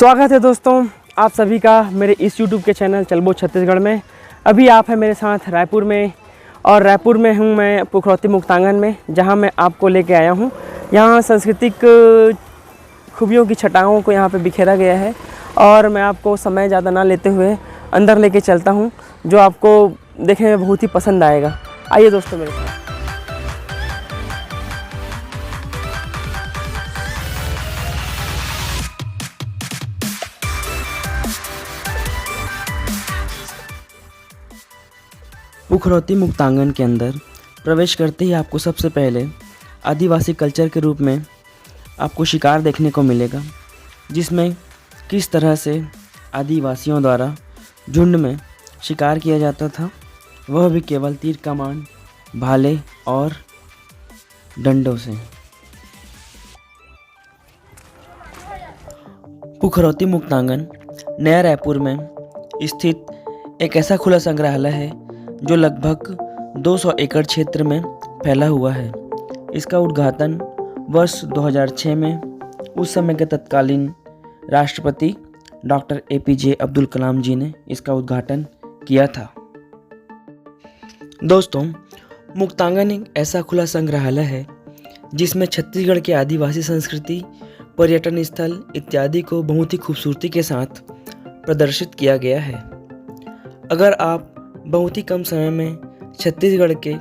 स्वागत है दोस्तों आप सभी का मेरे इस YouTube के चैनल चलबो छत्तीसगढ़ में। अभी आप हैं मेरे साथ रायपुर में, और रायपुर में हूँ मैं पुखरौती मुक्तांगन में, जहाँ मैं आपको लेके आया हूँ। यहाँ सांस्कृतिक खूबियों की छटाओं को यहाँ पे बिखेरा गया है, और मैं आपको समय ज़्यादा ना लेते हुए अंदर लेके चलता हूँ, जो आपको देखने में बहुत ही पसंद आएगा। आइए दोस्तों मेरे साथ। पुखरौती मुक्तांगन के अंदर प्रवेश करते ही आपको सबसे पहले आदिवासी कल्चर के रूप में आपको शिकार देखने को मिलेगा, जिसमें किस तरह से आदिवासियों द्वारा झुंड में शिकार किया जाता था, वह भी केवल तीर कमान, भाले और डंडों से। पुखरौती मुक्तांगन नया रायपुर में स्थित एक ऐसा खुला संग्रहालय है जो लगभग 200 एकड़ क्षेत्र में फैला हुआ है। इसका उद्घाटन वर्ष 2006 में उस समय के तत्कालीन राष्ट्रपति डॉक्टर APJ अब्दुल कलाम जी ने इसका उद्घाटन किया था। दोस्तों, मुक्तांगन एक ऐसा खुला संग्रहालय है जिसमें छत्तीसगढ़ के आदिवासी संस्कृति, पर्यटन स्थल इत्यादि को बहुत ही खूबसूरती के साथ प्रदर्शित किया गया है। अगर आप बहुत ही कम समय में छत्तीसगढ़ के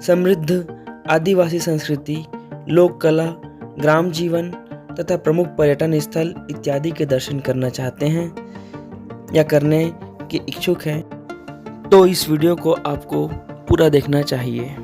समृद्ध आदिवासी संस्कृति, लोक कला, ग्राम जीवन तथा प्रमुख पर्यटन स्थल इत्यादि के दर्शन करना चाहते हैं या करने के इच्छुक हैं, तो इस वीडियो को आपको पूरा देखना चाहिए।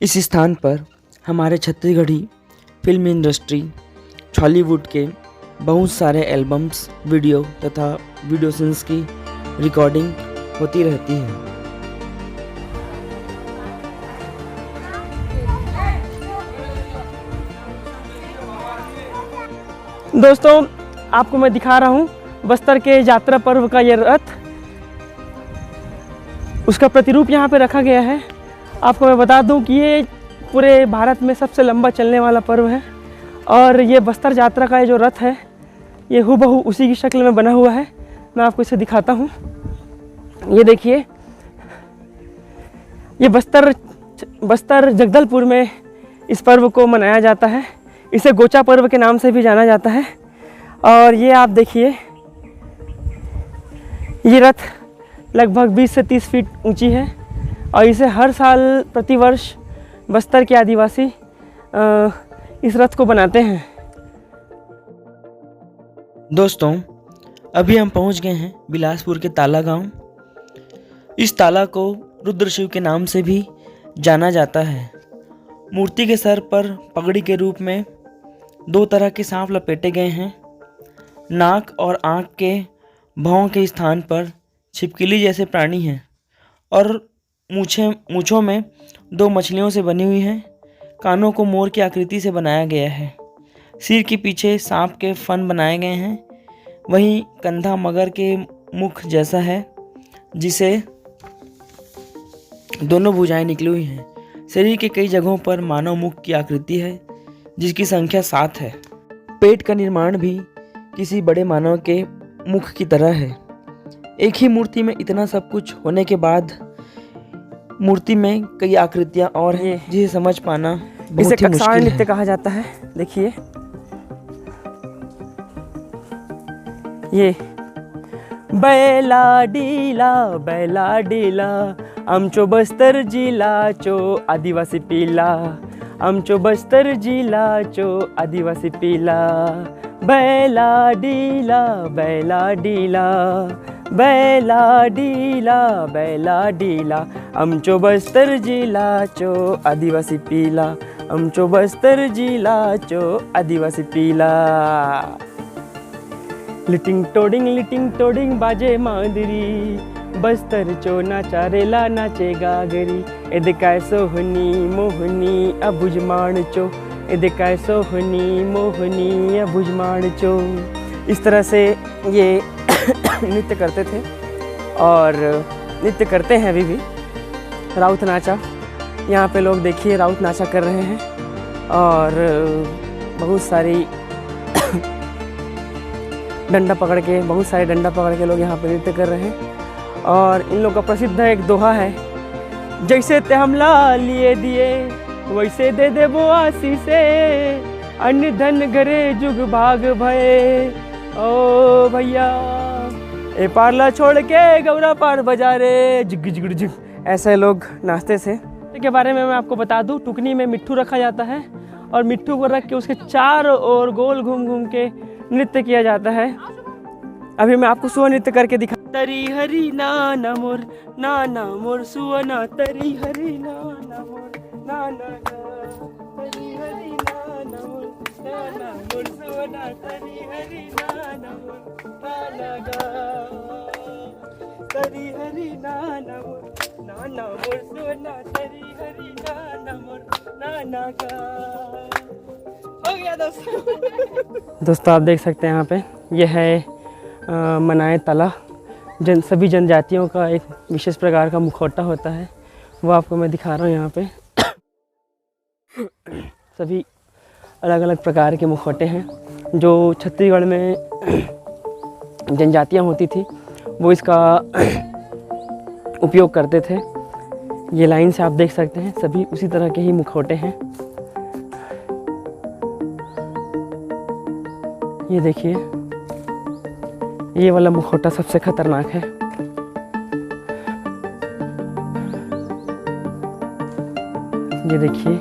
इस स्थान पर हमारे छत्तीसगढ़ी फिल्म इंडस्ट्री, हॉलीवुड के बहुत सारे एल्बम्स, वीडियो तथा वीडियो सीन्स की रिकॉर्डिंग होती रहती है। दोस्तों, आपको मैं दिखा रहा हूँ बस्तर के यात्रा पर्व का ये रथ, उसका प्रतिरूप यहाँ पे रखा गया है। आपको मैं बता दूं कि ये पूरे भारत में सबसे लंबा चलने वाला पर्व है, और ये बस्तर यात्रा का ये जो रथ है, ये हूबहू उसी की शक्ल में बना हुआ है। मैं आपको इसे दिखाता हूँ। ये देखिए, ये बस्तर जगदलपुर में इस पर्व को मनाया जाता है। इसे गोचा पर्व के नाम से भी जाना जाता है। और ये आप देखिए, ये रथ लगभग 20 से 30 फीट ऊंची है, और इसे हर साल प्रतिवर्ष बस्तर के आदिवासी इस रथ को बनाते हैं। दोस्तों, अभी हम पहुंच गए हैं बिलासपुर के ताला गांव। इस ताला को रुद्रशिव के नाम से भी जाना जाता है। मूर्ति के सर पर पगड़ी के रूप में 2 तरह के सांप लपेटे गए हैं। नाक और आँख के भौं के स्थान पर छिपकली जैसे प्राणी हैं, और मूँछों में 2 मछलियों से बनी हुई हैं। कानों को मोर की आकृति से बनाया गया है। सिर के पीछे सांप के फन बनाए गए हैं। वहीं कंधा मगर के मुख जैसा है, जिसे दोनों भुजाएं निकली हुई हैं। शरीर के कई जगहों पर मानव मुख की आकृति है, जिसकी संख्या 7 है। पेट का निर्माण भी किसी बड़े मानव के मुख की तरह है। एक ही मूर्ति में इतना सब कुछ होने के बाद मूर्ति में कई आकृतियां और हैं, जिसे समझ पाना बहुत ही मुश्किल है। नृत्य कहा जाता है। देखिए, ये बैला डीला आमचो बस्तर जिल्लाचो आदिवासी पिला, आमचो बस्तर जिल्लाचो आदिवासी पिला, बैला डीला आमचो बस्तर जिल्लाचो आदिवासी पिला, आमचो बस्तर जिल्लाचो आदिवासी पिला। लिटिंग टोडिंग बाजे मांदरी, बस्तर चो नाचा रेला नाचे गागरी, एदे काय सोहनी मोहनी अबुझमाण चो, एदे काय सोहनी मोहनी अबुझमाण चो। इस तरह से ये नृत्य करते थे और नृत्य करते हैं अभी भी। राउत नाचा, यहाँ पे लोग देखिए राउत नाचा कर रहे हैं और बहुत सारी डंडा पकड़ के लोग यहाँ पे नृत्य कर रहे हैं। और इन लोग का प्रसिद्ध एक दोहा है, जैसे ते हमला लिए दिए वैसे दे दे वो आशीषे, अन्य धन घरे जुग भाग भये, ओ भैया ए पारला छोड़ के गौरा पार बजारे जिग जिग जिग। ऐसे लोग नाचते थे। के बारे में मैं आपको बता दूं, टुकनी में मिट्ठू रखा जाता है और मिट्ठू को रख के उसके चारों ओर गोल घूम घूम के नृत्य किया जाता है। अभी मैं आपको सुअ नृत्य करके दिखा। तरी हरी नाना मोर सुअना, तरी हरी नाना मोर नाना तरी हरी नाना मोर सुअना, तरी हरी नाना मोर नाना तरी हरी नाना मोर सुअना, तरी हरी नाना मोर नाना का। हो गया दोस्तों आप देख सकते हैं यहाँ पे यह है मनाए तला। सभी जनजातियों का एक विशेष प्रकार का मुखौटा होता है, वो आपको मैं दिखा रहा हूँ यहाँ पे। सभी अलग अलग प्रकार के मुखौटे हैं। जो छत्तीसगढ़ में जनजातियाँ होती थी वो इसका उपयोग करते थे। ये लाइन से आप देख सकते हैं सभी उसी तरह के ही मुखौटे हैं। ये देखिए, ये वाला मुखौटा सबसे खतरनाक है। ये देखिए,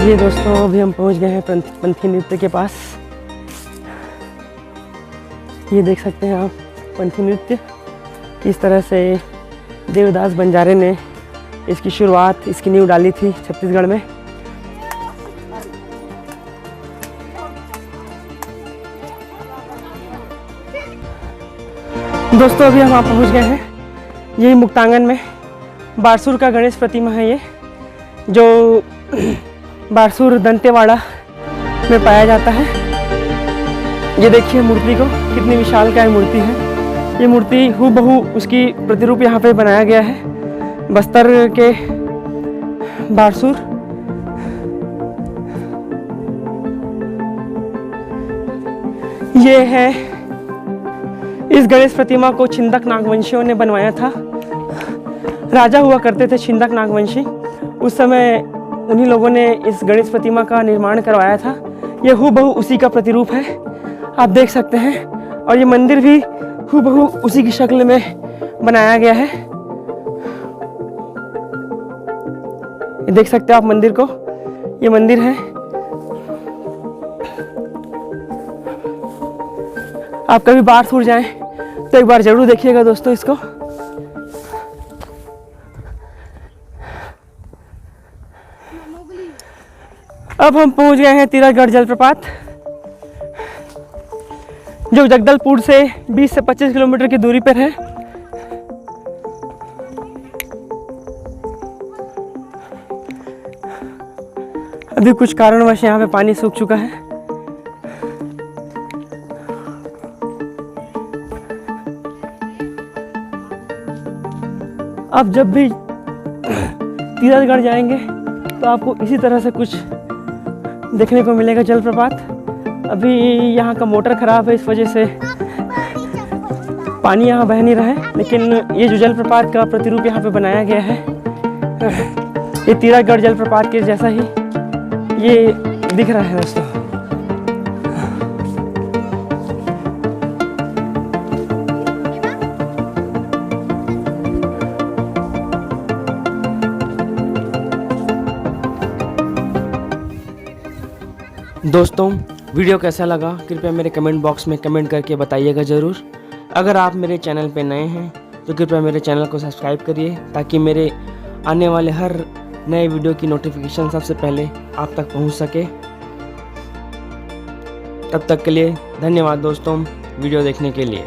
ये दोस्तों अभी हम पहुंच गए हैं पंथी नृत्य के पास। ये देख सकते हैं आप पंथी नृत्य किस तरह से देवदास बंजारे ने इसकी शुरुआत, इसकी नींव डाली थी छत्तीसगढ़ में। दोस्तों अभी हम वहाँ पहुँच गए हैं। यही मुक्तांगन में बारसूर का गणेश प्रतिमा है, ये जो बारसूर दंतेवाड़ा में पाया जाता है। ये देखिए मूर्ति को, कितनी विशालकाय मूर्ति है। ये मूर्ति हूबहू उसकी प्रतिरूप यहाँ पे बनाया गया है बस्तर के बारसूर। ये है, इस गणेश प्रतिमा को छिंदक नागवंशियों ने बनवाया था। राजा हुआ करते थे छिंदक नागवंशी, उस समय उन्हीं लोगों ने इस गणेश प्रतिमा का निर्माण करवाया था। ये हूबहू उसी का प्रतिरूप है, आप देख सकते हैं। और ये मंदिर भी हूबहू उसी की शक्ल में बनाया गया है। ये देख सकते हो आप मंदिर को, ये मंदिर है। आप कभी बारसूर जाएं तो एक बार जरूर देखिएगा दोस्तों इसको। अब हम पहुंच गए हैं तीरथगढ़ जलप्रपात, जो जगदलपुर से 20 से 25 किलोमीटर की दूरी पर है। अभी कुछ कारणवश यहाँ पे पानी सूख चुका है। अब जब भी तीरथगढ़ जाएंगे तो आपको इसी तरह से कुछ देखने को मिलेगा जलप्रपात। अभी यहाँ का मोटर ख़राब है, इस वजह से पानी यहाँ बह नहीं रहा है, लेकिन ये जो जलप्रपात का प्रतिरूप यहाँ पे बनाया गया है, ये तीरागढ़ जलप्रपात के जैसा ही ये दिख रहा है दोस्तों। दोस्तों वीडियो कैसा लगा कृपया मेरे कमेंट बॉक्स में कमेंट करके बताइएगा ज़रूर। अगर आप मेरे चैनल पे नए हैं तो कृपया मेरे चैनल को सब्सक्राइब करिए, ताकि मेरे आने वाले हर नए वीडियो की नोटिफिकेशन सबसे पहले आप तक पहुंच सके। तब तक के लिए धन्यवाद दोस्तों वीडियो देखने के लिए।